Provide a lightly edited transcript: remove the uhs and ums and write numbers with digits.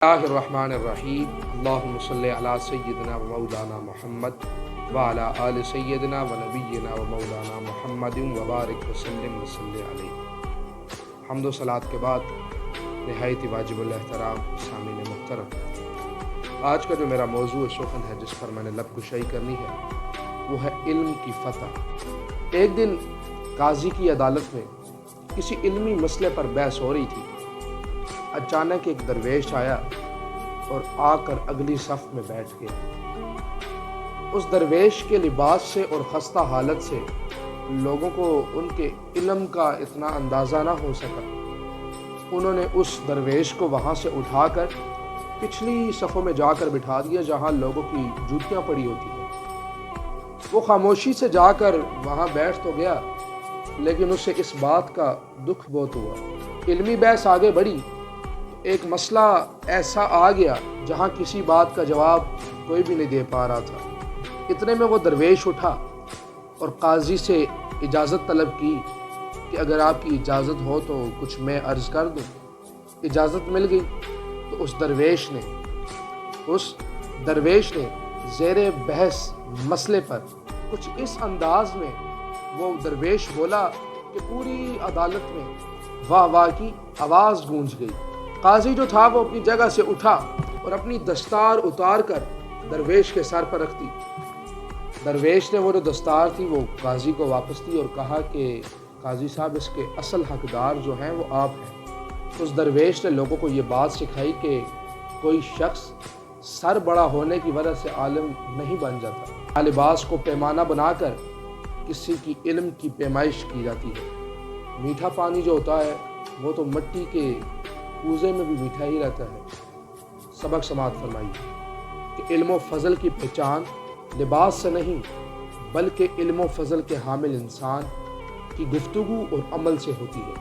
Bismillahirrahmanirrahim. Allahumma salli ala sayyidina wa maulana Muhammad wa ala ali sayyidina wa nabiyyina wa maulana Muhammadin wa barik wa sallim wa salli alayhi. حمد و صلات کے بعد نہایت واجب الاحترام سامعین محترم، آج کا جو میرا موضوع سخن ہے جس پر میں نے لب کشائی کرنی ہے وہ ہے علم کی فتح۔ ایک دن قاضی کی عدالت میں کسی علمی مسئلے پر بحث ہو رہی تھی۔ اچانک ایک درویش آیا اور آ کر اگلی صف میں بیٹھ گیا۔ اس درویش کے لباس سے اور خستہ حالت سے لوگوں کو ان کے علم کا اتنا اندازہ نہ ہو سکا۔ انہوں نے اس درویش کو وہاں سے اٹھا کر پچھلی صفوں میں جا کر بٹھا دیا جہاں لوگوں کی جوتیاں پڑی ہوتی ہیں۔ وہ خاموشی سے جا کر وہاں بیٹھ تو گیا، لیکن اسے اس بات کا دکھ بہت ہوا۔ علمی بحث آگے بڑھی، ایک مسئلہ ایسا آ گیا جہاں کسی بات کا جواب کوئی بھی نہیں دے پا رہا تھا۔ اتنے میں وہ درویش اٹھا اور قاضی سے اجازت طلب کی کہ اگر آپ کی اجازت ہو تو کچھ میں عرض کر دوں۔ اجازت مل گئی تو اس درویش نے زیر بحث مسئلے پر کچھ اس انداز میں وہ درویش بولا کہ پوری عدالت میں واہ واہ کی آواز گونج گئی۔ قاضی جو تھا وہ اپنی جگہ سے اٹھا اور اپنی دستار اتار کر درویش کے سر پر رکھ دی۔ درویش نے وہ جو دستار تھی وہ قاضی کو واپس دی اور کہا کہ قاضی صاحب، اس کے اصل حقدار جو ہیں وہ آپ ہیں۔ اس درویش نے لوگوں کو یہ بات سکھائی کہ کوئی شخص سر بڑا ہونے کی وجہ سے عالم نہیں بن جاتا۔ لباس کو پیمانہ بنا کر کسی کی علم کی پیمائش کی جاتی ہے۔ میٹھا پانی جو ہوتا ہے وہ تو مٹی کے کوزے میں بھی میٹھا ہی رہتا ہے۔ سبق سماعت فرمائیے کہ علم و فضل کی پہچان لباس سے نہیں بلکہ علم و فضل کے حامل انسان کی گفتگو اور عمل سے ہوتی ہے۔